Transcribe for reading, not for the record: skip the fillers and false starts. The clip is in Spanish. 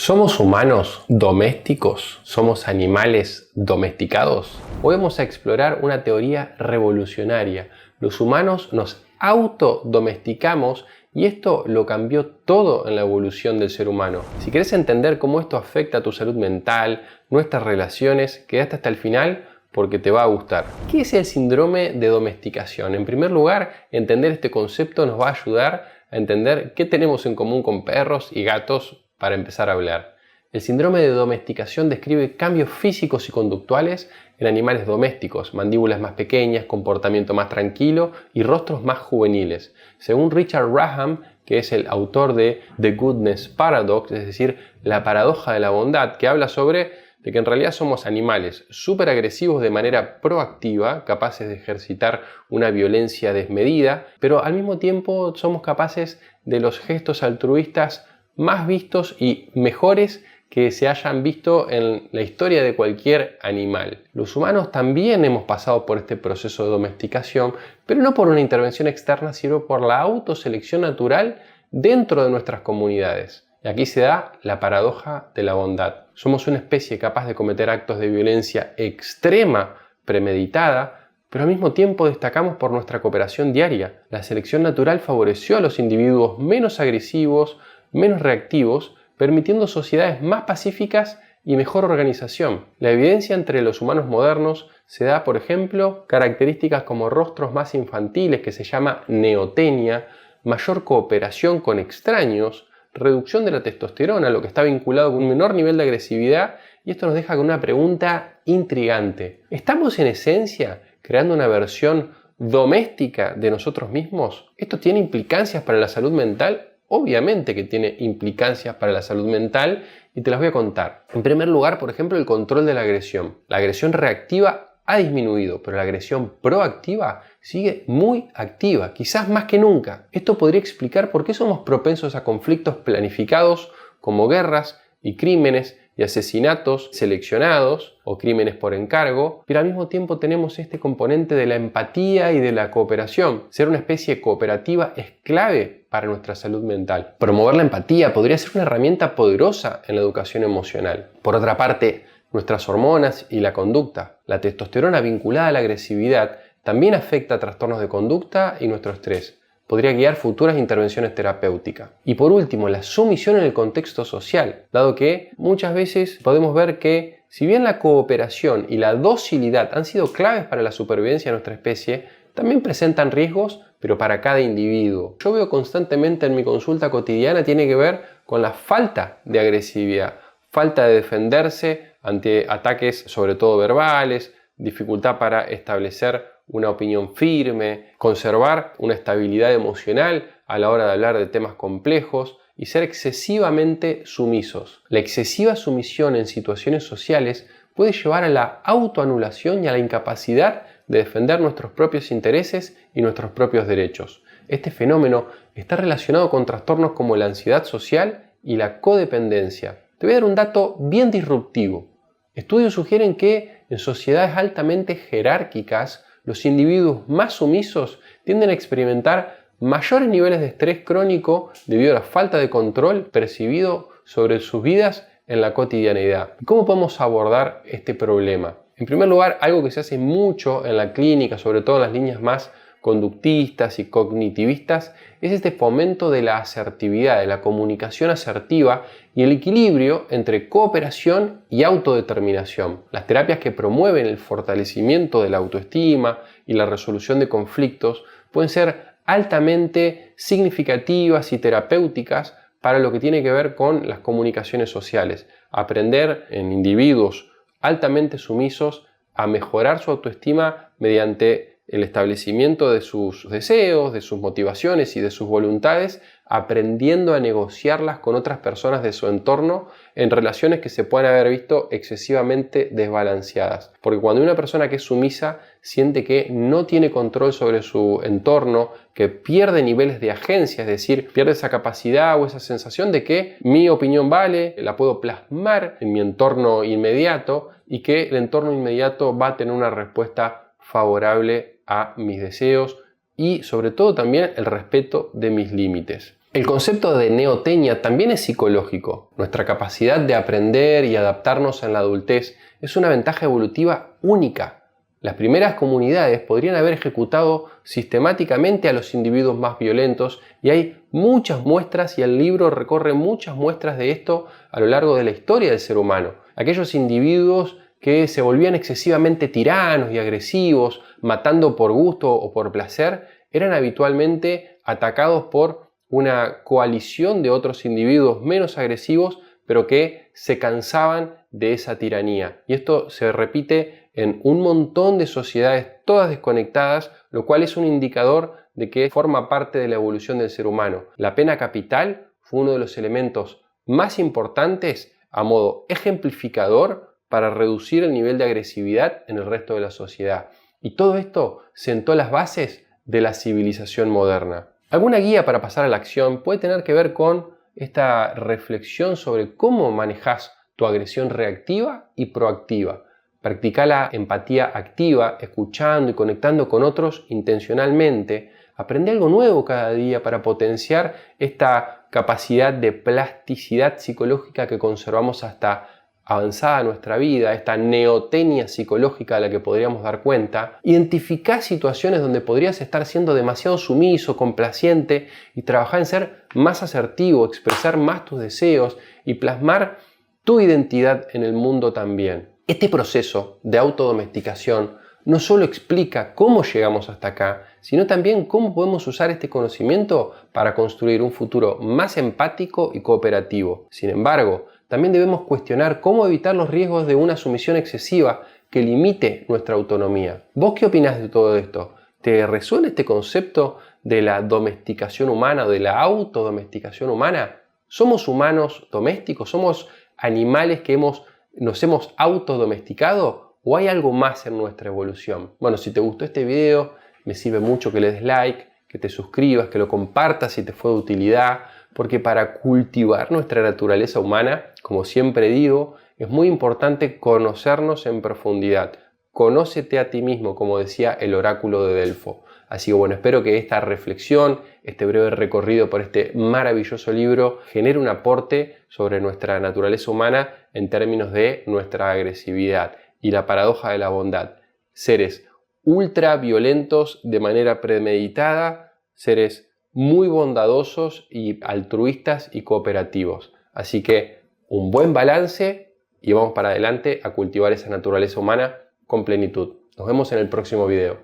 ¿Somos humanos domésticos? ¿Somos animales domesticados? Hoy vamos a explorar una teoría revolucionaria. Los humanos nos autodomesticamos y esto lo cambió todo en la evolución del ser humano. Si quieres entender cómo esto afecta a tu salud mental, nuestras relaciones, quédate hasta el final porque te va a gustar. ¿Qué es el síndrome de domesticación? En primer lugar, entender este concepto nos va a ayudar a entender qué tenemos en común con perros y gatos para empezar a hablar. El síndrome de domesticación describe cambios físicos y conductuales en animales domésticos, mandíbulas más pequeñas, comportamiento más tranquilo y rostros más juveniles. Según Richard Wraham, que es el autor de The Goodness Paradox, es decir, la paradoja de la bondad, que habla sobre de que en realidad somos animales súper agresivos de manera proactiva, capaces de ejercitar una violencia desmedida, pero al mismo tiempo somos capaces de los gestos altruistas más vistos y mejores que se hayan visto en la historia de cualquier animal. Los humanos también hemos pasado por este proceso de domesticación, pero no por una intervención externa, sino por la autoselección natural dentro de nuestras comunidades. Y aquí se da la paradoja de la bondad. Somos una especie capaz de cometer actos de violencia extrema, premeditada, pero al mismo tiempo destacamos por nuestra cooperación diaria. La selección natural favoreció a los individuos menos agresivos, menos reactivos, permitiendo sociedades más pacíficas y mejor organización. La evidencia entre los humanos modernos se da, por ejemplo, características como rostros más infantiles, que se llama neotenia, mayor cooperación con extraños, reducción de la testosterona, lo que está vinculado con un menor nivel de agresividad, y esto nos deja con una pregunta intrigante. ¿Estamos en esencia creando una versión doméstica de nosotros mismos? ¿Esto tiene implicancias para la salud mental? Obviamente que tiene implicancias para la salud mental y te las voy a contar. En primer lugar, por ejemplo, el control de la agresión. La agresión reactiva ha disminuido, pero la agresión proactiva sigue muy activa, quizás más que nunca. Esto podría explicar por qué somos propensos a conflictos planificados como guerras y crímenes y asesinatos seleccionados o crímenes por encargo, pero al mismo tiempo tenemos este componente de la empatía y de la cooperación. Ser una especie cooperativa es clave para nuestra salud mental. Promover la empatía podría ser una herramienta poderosa en la educación emocional. Por otra parte, nuestras hormonas y la conducta. La testosterona vinculada a la agresividad también afecta a trastornos de conducta y nuestro estrés. Podría guiar futuras intervenciones terapéuticas. Y por último, la sumisión en el contexto social, dado que muchas veces podemos ver que si bien la cooperación y la docilidad han sido claves para la supervivencia de nuestra especie, también presentan riesgos, pero para cada individuo. Yo veo constantemente en mi consulta cotidiana tiene que ver con la falta de agresividad, falta de defenderse ante ataques sobre todo verbales, dificultad para establecer una opinión firme, conservar una estabilidad emocional a la hora de hablar de temas complejos y ser excesivamente sumisos. La excesiva sumisión en situaciones sociales puede llevar a la autoanulación y a la incapacidad de defender nuestros propios intereses y nuestros propios derechos. Este fenómeno está relacionado con trastornos como la ansiedad social y la codependencia. Te voy a dar un dato bien disruptivo. Estudios sugieren que en sociedades altamente jerárquicas, los individuos más sumisos tienden a experimentar mayores niveles de estrés crónico debido a la falta de control percibido sobre sus vidas en la cotidianeidad. ¿Cómo podemos abordar este problema? En primer lugar, algo que se hace mucho en la clínica, sobre todo en las líneas más conductistas y cognitivistas, es este fomento de la asertividad, de la comunicación asertiva y el equilibrio entre cooperación y autodeterminación. Las terapias que promueven el fortalecimiento de la autoestima y la resolución de conflictos pueden ser altamente significativas y terapéuticas para lo que tiene que ver con las comunicaciones sociales. Aprender en individuos altamente sumisos a mejorar su autoestima mediante el establecimiento de sus deseos, de sus motivaciones y de sus voluntades, aprendiendo a negociarlas con otras personas de su entorno en relaciones que se pueden haber visto excesivamente desbalanceadas. Porque cuando una persona que es sumisa siente que no tiene control sobre su entorno, que pierde niveles de agencia, es decir, pierde esa capacidad o esa sensación de que mi opinión vale, la puedo plasmar en mi entorno inmediato y que el entorno inmediato va a tener una respuesta favorable a mis deseos y sobre todo también el respeto de mis límites. El concepto de neotenia también es psicológico. Nuestra capacidad de aprender y adaptarnos en la adultez es una ventaja evolutiva única. Las primeras comunidades podrían haber ejecutado sistemáticamente a los individuos más violentos y hay muchas muestras y el libro recorre muchas muestras de esto a lo largo de la historia del ser humano. Aquellos individuos que se volvían excesivamente tiranos y agresivos, matando por gusto o por placer, eran habitualmente atacados por una coalición de otros individuos menos agresivos, pero que se cansaban de esa tiranía. Y esto se repite en un montón de sociedades, todas desconectadas, lo cual es un indicador de que forma parte de la evolución del ser humano. La pena capital fue uno de los elementos más importantes a modo ejemplificador para reducir el nivel de agresividad en el resto de la sociedad. Y todo esto sentó las bases de la civilización moderna. Alguna guía para pasar a la acción puede tener que ver con esta reflexión sobre cómo manejas tu agresión reactiva y proactiva. Practica la empatía activa, escuchando y conectando con otros intencionalmente. Aprende algo nuevo cada día para potenciar esta capacidad de plasticidad psicológica que conservamos hasta avanzada nuestra vida, esta neotenia psicológica a la que podríamos dar cuenta. Identificar situaciones donde podrías estar siendo demasiado sumiso, complaciente y trabajar en ser más asertivo, expresar más tus deseos y plasmar tu identidad en el mundo también. Este proceso de autodomesticación no solo explica cómo llegamos hasta acá, sino también cómo podemos usar este conocimiento para construir un futuro más empático y cooperativo. Sin embargo, también debemos cuestionar cómo evitar los riesgos de una sumisión excesiva que limite nuestra autonomía. ¿Vos qué opinás de todo esto? ¿Te resuena este concepto de la domesticación humana o de la autodomesticación humana? ¿Somos humanos domésticos? ¿Somos animales que nos hemos autodomesticado? ¿O hay algo más en nuestra evolución? Bueno, si te gustó este video, me sirve mucho que le des like, que te suscribas, que lo compartas si te fue de utilidad, porque para cultivar nuestra naturaleza humana, como siempre digo, es muy importante conocernos en profundidad. Conócete a ti mismo, como decía el oráculo de Delfo. Así que bueno, espero que esta reflexión, este breve recorrido por este maravilloso libro, genere un aporte sobre nuestra naturaleza humana en términos de nuestra agresividad y la paradoja de la bondad. Seres ultra violentos de manera premeditada, seres muy bondadosos y altruistas y cooperativos. Así que un buen balance y vamos para adelante a cultivar esa naturaleza humana con plenitud. Nos vemos en el próximo video.